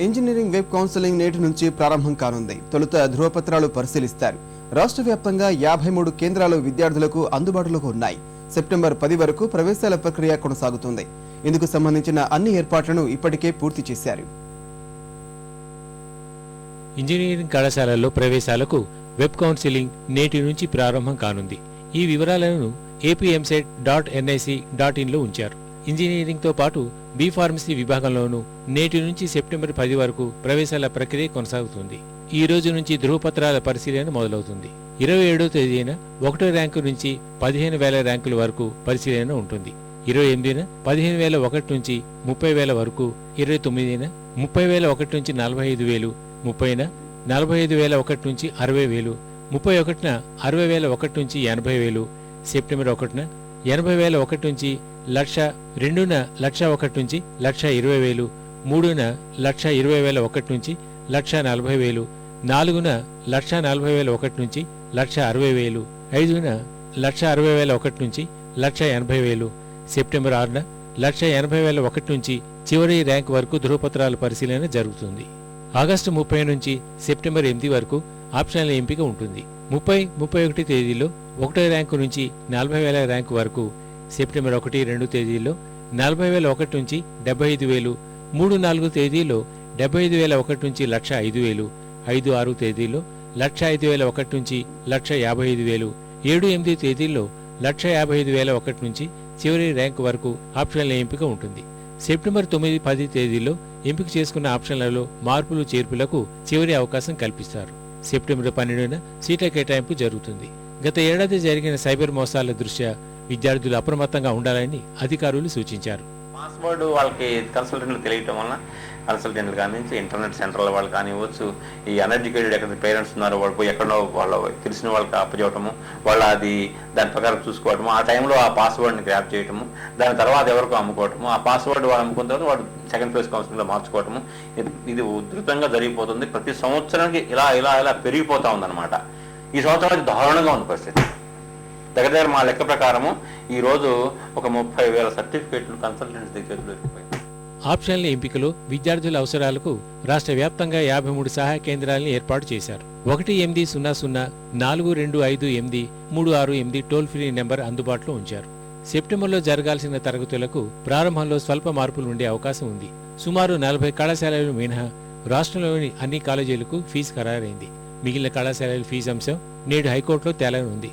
Engineering web counselling నేటి నుంచి ప్రారంభం కానుంది. తొలుత ధృవపత్రాలు పరిశీలిస్తారు. రాష్ట్ర వ్యాప్తంగా 53 కేంద్రాలు విద్యార్థులకు అందుబాటులోకి ఉన్నాయి. సెప్టెంబర్ 10 వరకు ప్రవేశాల ప్రక్రియ కొనసాగుతుంది. ఇందుకు సంబంధించిన అన్ని ఏర్పాట్లను ఇప్పటికే పూర్తి చేశారు. ఇంజనీరింగ్ కళాశాలల్లో ప్రవేశాలకు వెబ్ కౌన్సిలింగ్ నేటి నుంచి ప్రారంభం కానుంది. ఈ వివరాలను apmset.nic.in లో ఉంచారు. ఇంజనీరింగ్తో పాటు బి ఫార్మసీ విభాగంలోనూ నేటి నుంచి సెప్టెంబర్ 10 వరకు ప్రవేశాల ప్రక్రియ కొనసాగుతుంది. ఈ రోజు నుంచి ధృవపత్రాల పరిశీలన మొదలవుతుంది. 27వ తేదీన 1వ ర్యాంకు నుంచి 15,000 ర్యాంకుల వరకు పరిశీలన ఉంటుంది. 28న 15,001 నుంచి 30,000 వరకు, 29న 30,001 నుంచి 45,000, 30న 45,001 నుంచి 60,000, 31న 60,001 నుంచి 80,000, సెప్టెంబర్ 1న 80,001 నుంచి 1,00,000, 2న 1,01 నుంచి 1,20,000, 3న 1,20,001 నుంచి 1,40,000, 4న 1,40,001 నుంచి 1,60,000, 5న 1,60,001 నుంచి 1,80,000, సెప్టెంబర్ 6న 1,80,001 నుంచి చివరి ర్యాంక్ వరకు ధృవపత్రాల పరిశీలన జరుగుతుంది. ఆగస్టు 30 నుంచి సెప్టెంబర్ 8 వరకు ఆప్షన్ల ఎంపిక ఉంటుంది. 30, 31 తేదీల్లో 1వ ర్యాంకు నుంచి 40,000 ర్యాంకు వరకు, సెప్టెంబర్ 1, 2 తేదీల్లో 40,001 నుంచి 75,000, 3, 4 తేదీల్లో 75,001 నుంచి 1,05,000, 5, 6 తేదీల్లో 1,05,001 నుంచి 1,55,000, 7, 8 తేదీల్లో 1,55,001 నుంచి చివరి ర్యాంకు వరకు ఆప్షన్ల ఎంపిక ఉంటుంది. సెప్టెంబర్ 9, 10 తేదీల్లో ఎంపిక చేసుకున్న ఆప్షన్లలో మార్పులు చేర్పులకు చివరి అవకాశం కల్పిస్తారు. సెప్టెంబర్ 12న సీట్ల కేటాయింపు జరుగుతుంది. గత ఏడాది జరిగిన సైబర్ మోసాల దృష్ట్యా విద్యార్థులు అప్రమత్తంగా ఉండాలని అధికారులు సూచించారు. పాస్వర్డ్ వాళ్ళకి కన్సల్టెంట్లు తెలియటం వలన కన్సల్టెంట్లు కానీ ఇంటర్నెట్ సెంటర్ల వాళ్ళు కానివ్వచ్చు, ఈ అన్ఎడ్యుకేటెడ్ ఎక్కడ పేరెంట్స్ ఉన్నారో వాళ్ళు పోయి ఎక్కడో వాళ్ళ తెలిసిన వాళ్ళకి అప్పచెప్పటము, వాళ్ళు అది దాని ప్రకారం చూసుకోవటము, ఆ టైంలో ఆ పాస్వర్డ్ని గ్రాప్ చేయటము, దాని తర్వాత ఎవరికో అమ్ముకోవటము, ఆ పాస్వర్డ్ వాళ్ళు అమ్ముకున్న తర్వాత వాడు సెకండ్ ఫేజ్ కౌన్సిలింగ్లో మార్చుకోవటము, ఇది ఉధృతంగా జరిగిపోతుంది. ప్రతి సంవత్సరానికి ఇలా ఇలా ఇలా పెరిగిపోతూ ఉందన్నమాట. ఈ సంవత్సరానికి దారుణంగా ఉంది పరిస్థితి. దగ్గర మా లెక్క ప్రకారము ఈ రోజు ఒక 30,000 సర్టిఫికేట్లు కన్సల్టెంట్స్ దగ్గర దొరికిపోయింది. ఆప్షన్ల ఎంపికలో విద్యార్థుల అవసరాలకు రాష్ట్ర వ్యాప్తంగా 53 సహాయ కేంద్రాలను ఏర్పాటు చేశారు. 1800-4258-368 టోల్ ఫ్రీ నెంబర్ అందుబాటులో ఉంచారు. సెప్టెంబర్లో జరగాల్సిన తరగతులకు ప్రారంభంలో స్వల్ప మార్పులు ఉండే అవకాశం ఉంది. సుమారు 40 కళాశాలలు మినహా రాష్ట్రంలోని అన్ని కాలేజీలకు ఫీజు ఖరారైంది. మిగిలిన కళాశాలల ఫీజు అంశం నేడు హైకోర్టులో తేలనుంది.